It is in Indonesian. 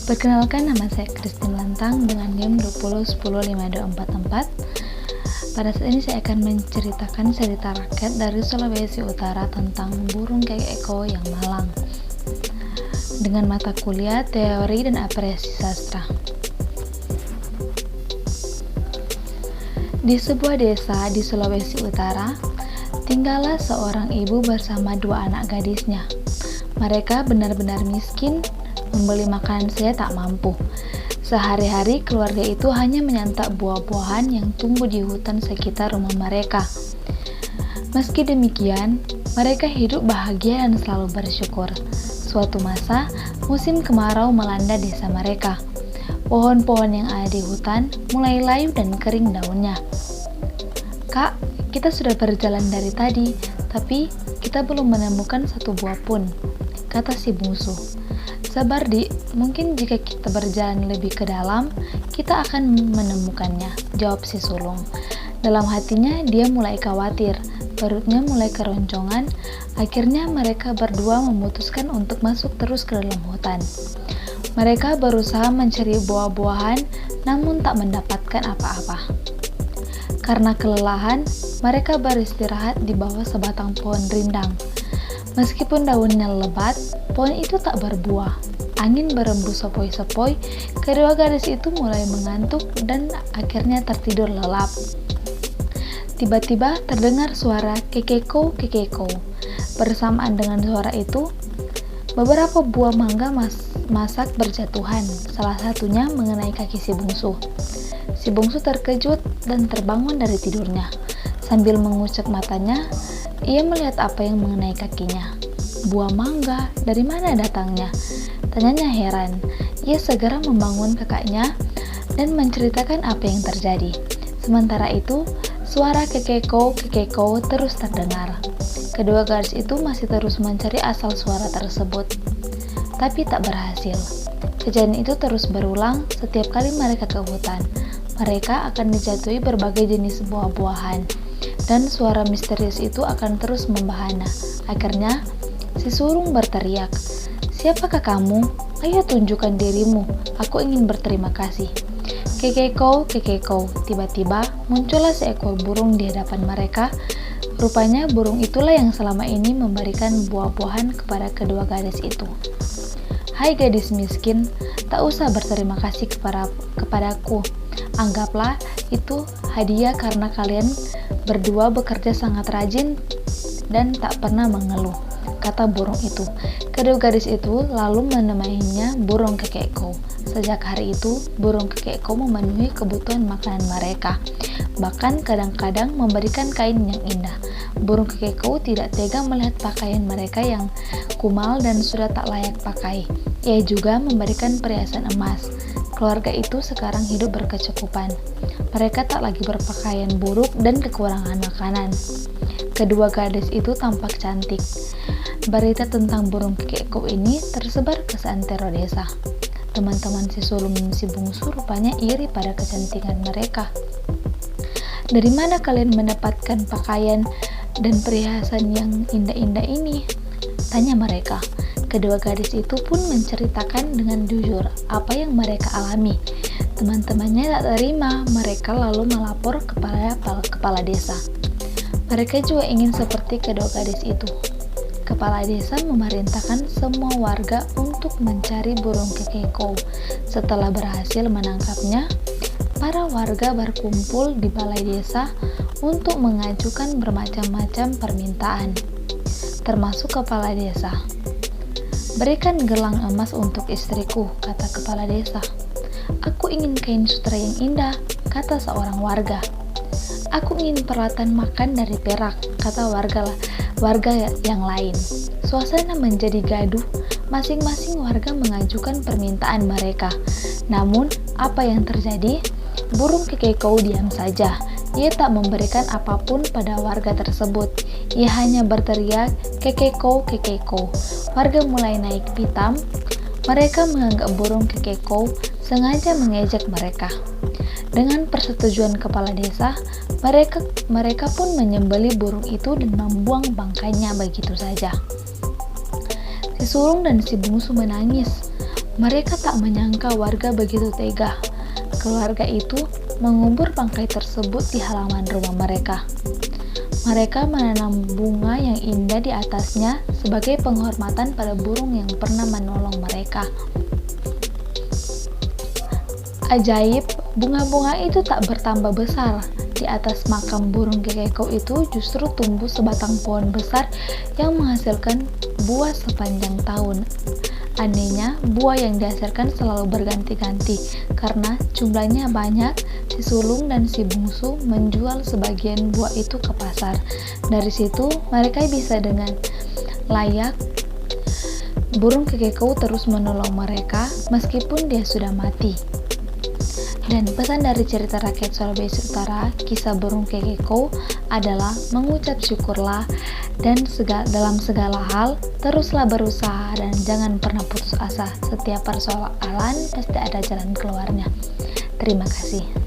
Perkenalkan, nama saya Christine Lantang dengan NIM 20105244. Pada saat ini saya akan menceritakan cerita rakyat dari Sulawesi Utara tentang burung kekeko yang malang dengan mata kuliah teori dan apresiasi sastra. Di sebuah desa di Sulawesi Utara, tinggallah seorang ibu bersama dua anak gadisnya. Mereka benar-benar miskin, membeli makanan saja tak mampu. Sehari-hari keluarga itu hanya menyantap buah-buahan yang tumbuh di hutan sekitar rumah mereka. Meski demikian, mereka hidup bahagia dan selalu bersyukur. Suatu masa, musim kemarau melanda desa mereka. Pohon-pohon yang ada di hutan mulai layu dan kering daunnya. "Kak, kita sudah berjalan dari tadi, tapi kita belum menemukan satu buah pun," kata si bungsu. "Sabar, Dik, mungkin jika kita berjalan lebih ke dalam, kita akan menemukannya," jawab si sulung. Dalam hatinya dia mulai khawatir, perutnya mulai keroncongan. Akhirnya mereka berdua memutuskan untuk masuk terus ke dalam hutan. Mereka berusaha mencari buah-buahan, namun tak mendapatkan apa-apa. Karena kelelahan, mereka beristirahat di bawah sebatang pohon rindang. Meskipun daunnya lebat, pohon itu tak berbuah. Angin berembus sepoi-sepoi, kedua gadis itu mulai mengantuk dan akhirnya tertidur lelap. Tiba-tiba terdengar suara kekeko kekeko. Bersamaan dengan suara itu, beberapa buah mangga masak berjatuhan, salah satunya mengenai kaki si bungsu. Si bungsu terkejut dan terbangun dari tidurnya. Sambil mengucek matanya, ia melihat apa yang mengenai kakinya. "Buah mangga, dari mana datangnya?" tanyanya heran. Ia segera membangun kakaknya dan menceritakan apa yang terjadi. Sementara itu, suara kekeko kekeko terus terdengar. Kedua gadis itu masih terus mencari asal suara tersebut, tapi tak berhasil. Kejadian itu terus berulang setiap kali mereka ke hutan. Mereka akan dijatuhi berbagai jenis buah-buahan, dan suara misterius itu akan terus membahana. Akhirnya, si sulung berteriak, "Siapakah kamu? Ayo tunjukkan dirimu, aku ingin berterima kasih." Kekeko, kekeko, tiba-tiba muncullah seekor burung di hadapan mereka. Rupanya burung itulah yang selama ini memberikan buah-buahan kepada kedua gadis itu. "Hai gadis miskin, tak usah berterima kasih kepadaku. Anggaplah itu hadiah karena kalian berdua bekerja sangat rajin dan tak pernah mengeluh," kata burung itu. Kedua gadis itu lalu menemaninya burung kekeko. Sejak hari itu, burung kekeko memenuhi kebutuhan makanan mereka. Bahkan kadang-kadang memberikan kain yang indah. Burung kekeko tidak tega melihat pakaian mereka yang kumal dan sudah tak layak pakai. Ia juga memberikan perhiasan emas. Keluarga itu sekarang hidup berkecukupan. Mereka tak lagi berpakaian buruk dan kekurangan makanan. Kedua gadis itu tampak cantik. Berita tentang burung kekeko ini tersebar ke seantero desa. Teman-teman si sulung dan si bungsu rupanya iri pada kecantikan mereka. "Dari mana kalian mendapatkan pakaian dan perhiasan yang indah-indah ini?" tanya mereka. Kedua gadis itu pun menceritakan dengan jujur apa yang mereka alami. Teman-temannya tak terima, mereka lalu melapor kepada kepala desa. Mereka juga ingin seperti kedua gadis itu. Kepala desa memerintahkan semua warga untuk mencari burung kekeko. Setelah berhasil menangkapnya, para warga berkumpul di balai desa untuk mengajukan bermacam-macam permintaan, termasuk kepala desa. "Berikan gelang emas untuk istriku," kata kepala desa. "Aku ingin kain sutra yang indah," kata seorang warga. "Aku ingin peralatan makan dari perak," kata warga yang lain. Suasana menjadi gaduh. Masing-masing warga mengajukan permintaan mereka. Namun, apa yang terjadi? Burung kekeko diam saja. Ia tak memberikan apapun pada warga tersebut. Ia hanya berteriak, "Kekeko, kekeko." Warga mulai naik pitam. Mereka menganggap burung kekeko sengaja mengejek mereka. Dengan persetujuan kepala desa, mereka pun menyembelih burung itu dan membuang bangkainya begitu saja. Si sulung dan si bungsu menangis. Mereka tak menyangka warga begitu tega. Keluarga itu mengubur bangkai tersebut di halaman rumah mereka. Mereka menanam bunga yang indah di atasnya sebagai penghormatan pada burung yang pernah menolong mereka. Ajaib, bunga-bunga itu tak bertambah besar. Di atas makam burung kekeko itu justru tumbuh sebatang pohon besar yang menghasilkan buah sepanjang tahun. Anehnya, buah yang dihasilkan selalu berganti-ganti karena jumlahnya banyak. Si sulung dan si bungsu menjual sebagian buah itu ke pasar. Dari situ, mereka bisa dengan layak. Burung kekeko terus menolong mereka meskipun dia sudah mati. Dan pesan dari cerita rakyat Sulawesi Utara, kisah burung kekeko adalah mengucap syukurlah dan dalam segala hal teruslah berusaha dan jangan pernah putus asa. Setiap persoalan pasti ada jalan keluarnya. Terima kasih.